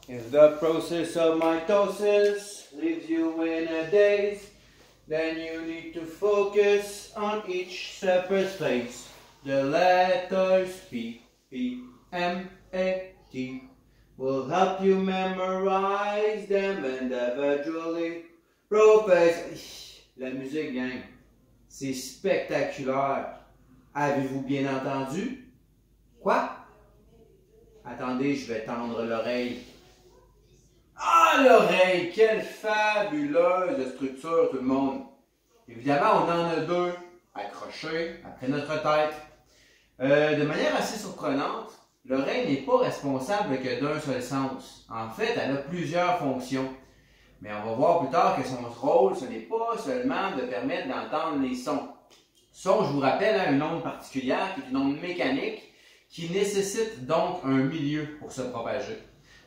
If the process of mitosis leaves you in a daze, then you need to focus on each separate phase. The letters P, P, M, A, T will help you memorize them individually. Professor, la musique, gang, c'est spectaculaire. Avez-vous bien entendu? Quoi? Attendez, je vais tendre l'oreille. Ah, l'oreille! Quelle fabuleuse structure, tout le monde! Évidemment, on en a deux accrochés après notre tête. De manière assez surprenante, l'oreille n'est pas responsable que d'un seul sens. En fait, elle a plusieurs fonctions. Mais on va voir plus tard que son rôle, ce n'est pas seulement de permettre d'entendre les sons. Son, je vous rappelle, une onde particulière qui est une onde mécanique qui nécessite donc un milieu pour se propager.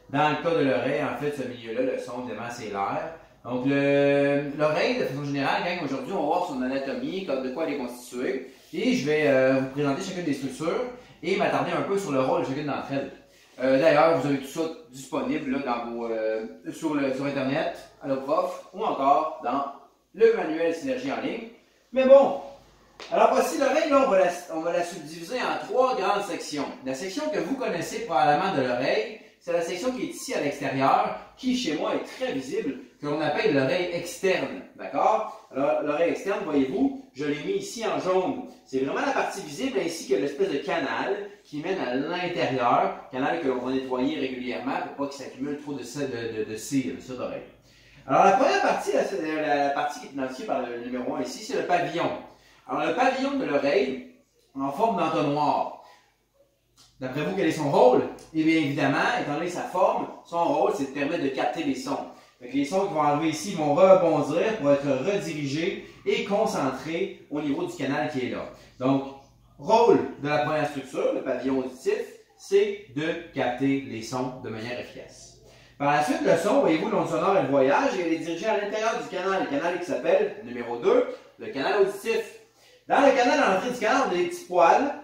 Dans le cas de l'oreille, en fait, ce milieu-là, le son, évidemment, c'est l'air. Donc, l'oreille, de façon générale, gang, aujourd'hui, on va voir son anatomie, de quoi elle est constituée. Et je vais vous présenter chacune des structures et m'attarder un peu sur le rôle de chacune d'entre elles. D'ailleurs, vous avez tout ça disponible là, dans vos, sur Internet, à nos profs, ou encore dans le manuel Synergie en ligne. Mais bon, alors voici l'oreille, là, on va la subdiviser en trois grandes sections. La section que vous connaissez probablement de l'oreille, c'est la section qui est ici à l'extérieur, qui chez moi est très visible, que l'on appelle l'oreille externe. D'accord? Alors, l'oreille externe, voyez-vous, je l'ai mis ici en jaune. C'est vraiment la partie visible ainsi que l'espèce de canal qui mène à l'intérieur, canal que l'on va nettoyer régulièrement pour pas qu'il s'accumule trop de cire d'oreille. Alors, la première partie, la partie qui est identifiée par le numéro 1 ici, c'est le pavillon. Alors, le pavillon de l'oreille, en forme d'entonnoir. D'après vous, quel est son rôle? Eh bien, évidemment, étant donné sa forme, son rôle, c'est de permettre de capter les sons. Donc, les sons qui vont arriver ici vont rebondir pour être redirigés et concentrés au niveau du canal qui est là. Donc, rôle de la première structure, le pavillon auditif, c'est de capter les sons de manière efficace. Par la suite, le son, voyez-vous, l'onde sonore, elle voyage et elle est dirigée à l'intérieur du canal. Le canal qui s'appelle, numéro 2, le canal auditif. Dans le canal, à l'entrée du canal, on a des petits poils,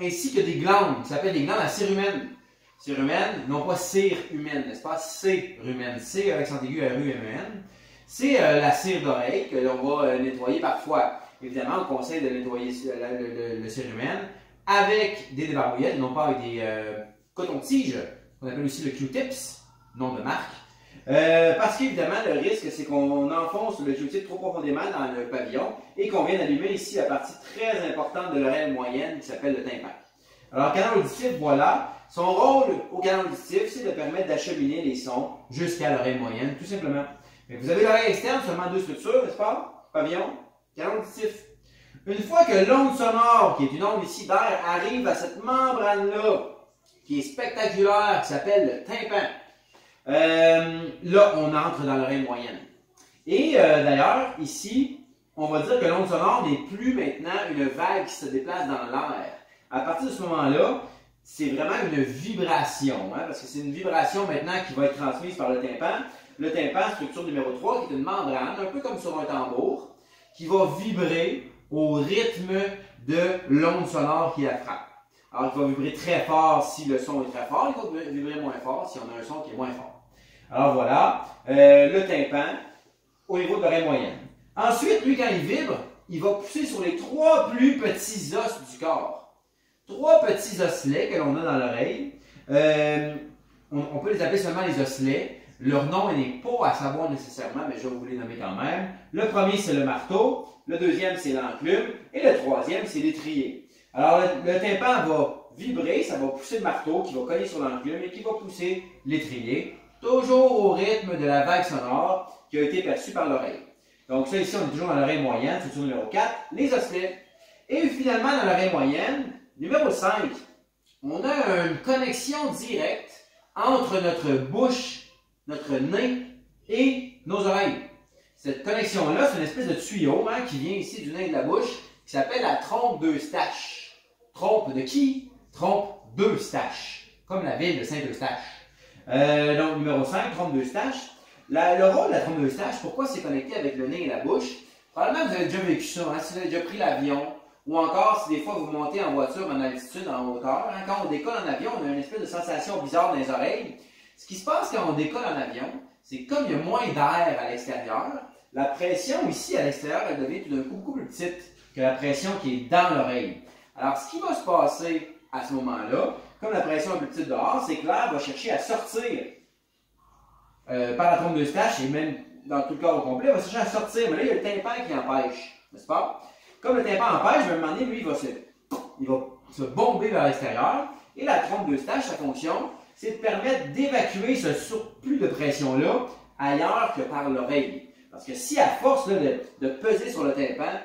ainsi que des glandes, qui s'appellent des glandes à cire humaine. Cire humaine, non pas cire humaine, n'est-ce pas? Cérumen, C avec accent aigu, R-U-M-E-N. C'est la cire d'oreille que l'on va nettoyer parfois. Évidemment, on conseille de nettoyer le cérumen avec des débarbouillettes, non pas avec des cotons-tiges, qu'on appelle aussi le Q-tips, nom de marque. Parce qu'évidemment, le risque, c'est qu'on enfonce le Q-tip trop profondément dans le pavillon et qu'on vient d'allumer ici la partie très importante de l'oreille moyenne qui s'appelle le tympan. Alors, canal auditif, voilà. Son rôle au canal auditif, c'est de permettre d'acheminer les sons jusqu'à l'oreille moyenne, tout simplement. Mais vous avez l'oreille externe, seulement deux structures, n'est-ce pas? Pavillon, canal auditif. Une fois que l'onde sonore, qui est une onde ici d'air, arrive à cette membrane-là, qui est spectaculaire, qui s'appelle le tympan, là, on entre dans l'oreille moyenne. Et d'ailleurs, ici, on va dire que l'onde sonore n'est plus maintenant une vague qui se déplace dans l'air. À partir de ce moment-là, c'est vraiment une vibration, hein, parce que c'est une vibration maintenant qui va être transmise par le tympan. Le tympan, structure numéro 3, qui est une membrane, un peu comme sur un tambour, qui va vibrer au rythme de l'onde sonore qui la frappe. Alors, il va vibrer très fort si le son est très fort, il va vibrer moins fort si on a un son qui est moins fort. Alors voilà, le tympan au niveau de l'oreille moyenne. Ensuite, lui, quand il vibre, il va pousser sur les trois plus petits os du corps. Trois petits osselets que l'on a dans l'oreille. On peut les appeler seulement les osselets. Leur nom n'est pas à savoir nécessairement, mais je vais vous les nommer quand même. Le premier, c'est le marteau. Le deuxième, c'est l'enclume. Et le troisième, c'est l'étrier. Alors, le tympan va vibrer, ça va pousser le marteau qui va coller sur l'enclume et qui va pousser l'étrier, toujours au rythme de la vague sonore qui a été perçue par l'oreille. Donc ça, ici, on est toujours dans l'oreille moyenne, structure numéro 4, les osselets. Et finalement, dans l'oreille moyenne, numéro 5, on a une connexion directe entre notre bouche, notre nez et nos oreilles. Cette connexion-là, c'est une espèce de tuyau hein, qui vient ici du nez et de la bouche, qui s'appelle la trompe d'Eustache. Trompe de qui? Trompe d'Eustache, comme la ville de Saint-Eustache. Donc, numéro 5, trompe d'Eustache. Le rôle de la trompe d'Eustache, pourquoi c'est connecté avec le nez et la bouche? Probablement que vous avez déjà vécu ça, hein, si vous avez déjà pris l'avion, Ou encore, si des fois vous montez en voiture en altitude, en hauteur, hein, quand on décolle en avion, on a une espèce de sensation bizarre dans les oreilles. Ce qui se passe quand on décolle en avion, c'est comme il y a moins d'air à l'extérieur, la pression ici à l'extérieur, elle devient tout d'un coup beaucoup plus petite que la pression qui est dans l'oreille. Alors, ce qui va se passer à ce moment-là, comme la pression est plus petite dehors, c'est que l'air va chercher à sortir par la trompe d'Eustache et même dans tout le corps au complet, il va chercher à sortir. Mais là, il y a le tympan qui empêche, n'est-ce pas? Comme le tympan empêche, à un moment donné, lui, il va se bomber vers l'extérieur. Et la trompe d'Eustache, sa fonction, c'est de permettre d'évacuer ce surplus de pression-là ailleurs que par l'oreille. Parce que si à force là, de peser sur le tympan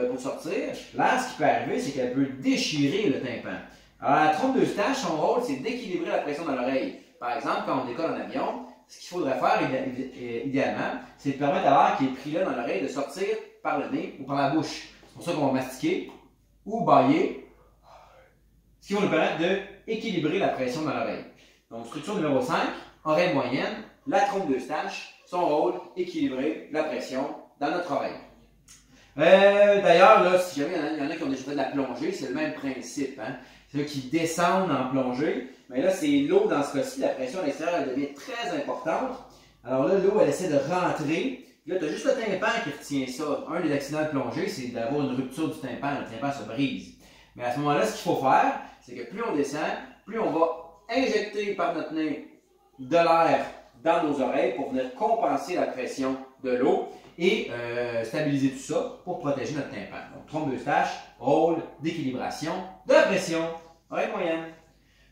pour sortir, là, ce qui peut arriver, c'est qu'elle peut déchirer le tympan. Alors, la trompe d'Eustache, son rôle, c'est d'équilibrer la pression dans l'oreille. Par exemple, quand on décolle en avion, ce qu'il faudrait faire, idéalement, c'est de permettre à l'air qui est pris là dans l'oreille de sortir par le nez ou par la bouche. C'est pour ça qu'on va mastiquer ou bâiller, ce qui va nous permettre d'équilibrer la pression dans l'oreille. Donc, structure numéro 5, oreille moyenne, la trompe d'Eustache, son rôle, équilibrer la pression dans notre oreille. D'ailleurs, là, si jamais il y en a qui ont déjà fait de la plongée, c'est le même principe. Hein? C'est eux qui descendent en plongée. Mais là, c'est l'eau dans ce cas-ci, la pression à l'extérieur, elle devient très importante. Alors là, l'eau, elle essaie de rentrer. Là, tu as juste le tympan qui retient ça. Un des accidents de plongée, c'est d'avoir une rupture du tympan. Le tympan se brise. Mais à ce moment-là, ce qu'il faut faire, c'est que plus on descend, plus on va injecter par notre nez de l'air dans nos oreilles pour venir compenser la pression de l'eau et stabiliser tout ça pour protéger notre tympan. Donc, trompe d'Eustache, rôle d'équilibration de la pression, oreille moyenne.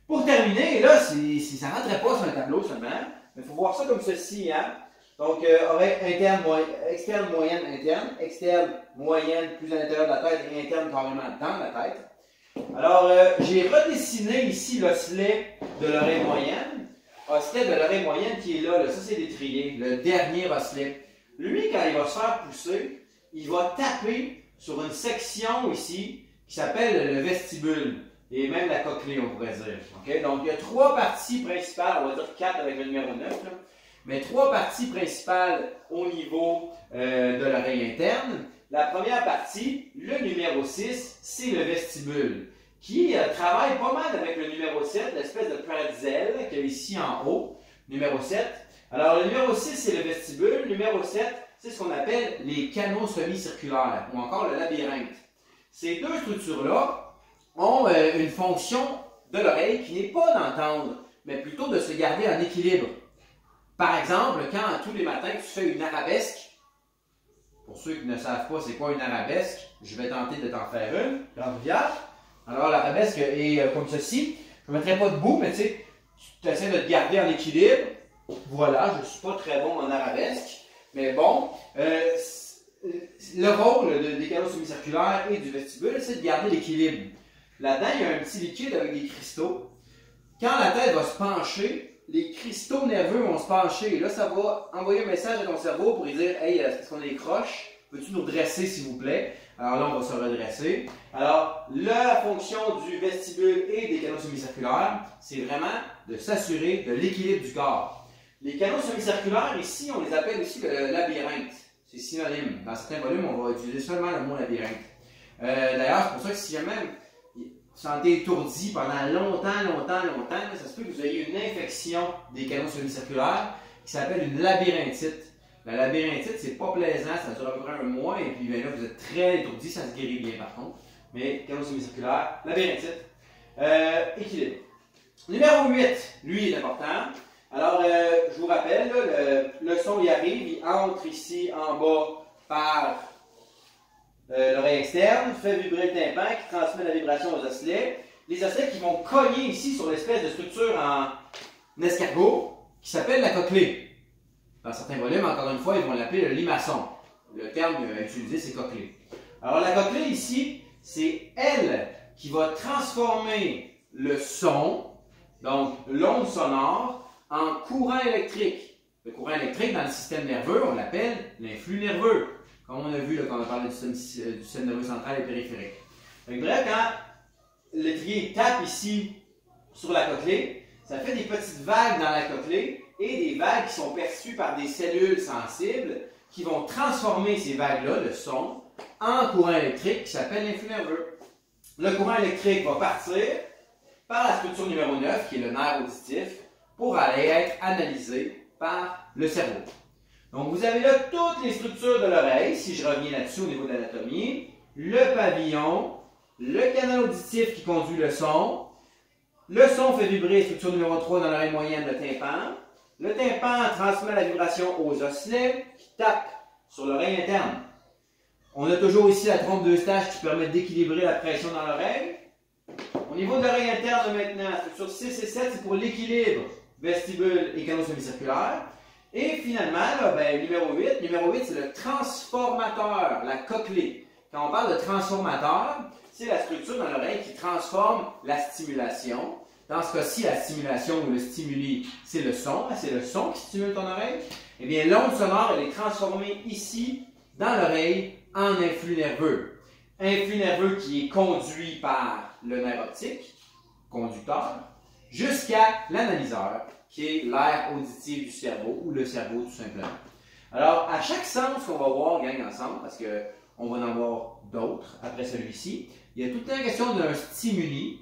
Pour terminer, là, ça ne rentrait pas sur un tableau seulement, mais il faut voir ça comme ceci. Hein? Donc, oreille interne, externe, moyenne, interne, externe, moyenne, plus à l'intérieur de la tête et interne carrément dans la tête. Alors, j'ai redessiné ici l'osselet de l'oreille moyenne. Osselet de l'oreille moyenne qui est là, ça c'est l'étrier, le dernier osselet. Lui, quand il va se faire pousser, il va taper sur une section ici qui s'appelle le vestibule et même la cochlée, on pourrait dire. Okay? Donc, il y a trois parties principales, on va dire 4 avec le numéro 9, là, mais trois parties principales au niveau de l'oreille interne. La première partie, le numéro 6, c'est le vestibule, qui travaille pas mal avec le numéro 7, l'espèce de pretzel qu'il y a ici en haut, numéro 7. Alors, le numéro 6, c'est le vestibule. Le numéro 7, c'est ce qu'on appelle les canaux semi-circulaires, ou encore le labyrinthe. Ces deux structures-là ont une fonction de l'oreille qui n'est pas d'entendre, mais plutôt de se garder en équilibre. Par exemple, quand tous les matins tu fais une arabesque, pour ceux qui ne savent pas c'est quoi une arabesque, je vais tenter de t'en faire une, grande rivière. Alors, l'arabesque est comme ceci. Je ne mettrai pas debout, mais tu essaies de te garder en équilibre. Voilà, je ne suis pas très bon en arabesque, mais bon, le rôle des canaux semi-circulaires et du vestibule, c'est de garder l'équilibre. Là-dedans, il y a un petit liquide avec des cristaux. Quand la tête va se pencher, les cristaux nerveux vont se pencher. Et là, ça va envoyer un message à ton cerveau pour lui dire « Hey, est-ce qu'on est croche? Peux-tu nous redresser, s'il vous plaît? » Alors là, on va se redresser. Alors, la fonction du vestibule et des canaux semi-circulaires, c'est vraiment de s'assurer de l'équilibre du corps. Les canaux semi-circulaires, ici, on les appelle aussi le labyrinthe. C'est synonyme. Dans certains volumes, on va utiliser seulement le mot labyrinthe. D'ailleurs, c'est pour ça que si jamais vous sentez étourdi pendant longtemps, ça se peut que vous ayez une infection des canaux semi-circulaires qui s'appelle une labyrinthite. La labyrinthite, c'est pas plaisant, ça dure à peu près un mois, et puis bien là, vous êtes très étourdi, ça se guérit bien par contre. Mais canaux semi-circulaires, labyrinthite, équilibre. Numéro 8, lui, est important. Alors, je vous rappelle, là, le son y arrive, il entre ici en bas par l'oreille externe, fait vibrer le tympan qui transmet la vibration aux osselets. Les osselets qui vont cogner ici sur l'espèce de structure en escargot qui s'appelle la cochlée. Dans certains volumes, encore une fois, ils vont l'appeler le limaçon. Le terme utilisé, c'est cochlée. Alors, la cochlée ici, c'est elle qui va transformer le son, donc l'onde sonore, en courant électrique. Le courant électrique, dans le système nerveux, on l'appelle l'influx nerveux, comme on a vu là, quand on a parlé du système nerveux central et périphérique. Donc, bref, quand l'étrier tape ici sur la cochlée, ça fait des petites vagues dans la cochlée et des vagues qui sont perçues par des cellules sensibles qui vont transformer ces vagues-là, le son, en courant électrique qui s'appelle l'influx nerveux. le courant électrique va partir par la structure numéro 9, qui est le nerf auditif, pour aller être analysé par le cerveau. Donc, vous avez là toutes les structures de l'oreille, si je reviens là-dessus au niveau de l'anatomie. Le pavillon, le canal auditif qui conduit le son fait vibrer, structure numéro 3 dans l'oreille moyenne, le tympan. Le tympan transmet la vibration aux osselets qui tapent sur l'oreille interne. On a toujours ici la trompe d'Eustache qui permet d'équilibrer la pression dans l'oreille. Au niveau de l'oreille interne maintenant, structure 6 et 7, c'est pour l'équilibre vestibule et canaux semi-circulaires. Et finalement, là, numéro 8, c'est le transformateur, la cochlée. Quand on parle de transformateur, c'est la structure dans l'oreille qui transforme la stimulation. Dans ce cas-ci, la stimulation ou le stimuli, c'est le son. C'est le son qui stimule ton oreille. Eh bien, l'onde sonore, elle est transformée ici, dans l'oreille, en influx nerveux. Influx nerveux qui est conduit par le nerf optique, conducteur, jusqu'à l'analyseur, qui est l'aire auditive du cerveau, ou le cerveau tout simplement. Alors, à chaque sens qu'on va voir, gang, ensemble, parce qu'on va en avoir d'autres après celui-ci, il y a toute la question d'un stimuli,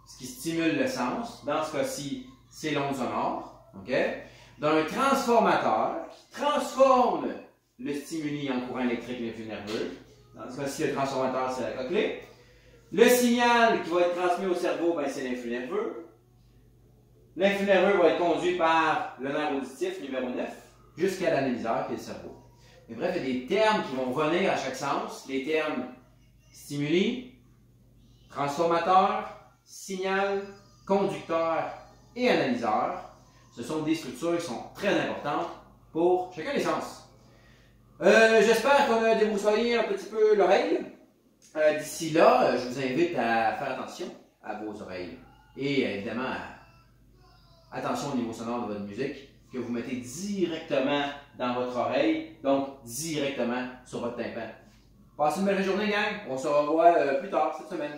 ce qui stimule le sens. Dans ce cas-ci, c'est l'onde sonore. Okay? D'un transformateur qui transforme le stimuli en courant électrique et influx nerveux. Dans ce cas-ci, le transformateur, c'est la cochlée. Le signal qui va être transmis au cerveau, c'est l'influx nerveux. L'influx nerveux va être conduit par le nerf auditif numéro 9 jusqu'à l'analyseur qui est le cerveau. Mais bref, il y a des termes qui vont venir à chaque sens. Les termes stimuli, transformateur, signal, conducteur et analyseur. Ce sont des structures qui sont très importantes pour chacun des sens. J'espère qu'on a débroussaillé un petit peu l'oreille. D'ici là, je vous invite à faire attention à vos oreilles. Et évidemment, attention au niveau sonore de votre musique que vous mettez directement dans votre oreille, donc directement sur votre tympan. Passez une belle journée, gang. On se revoit plus tard cette semaine.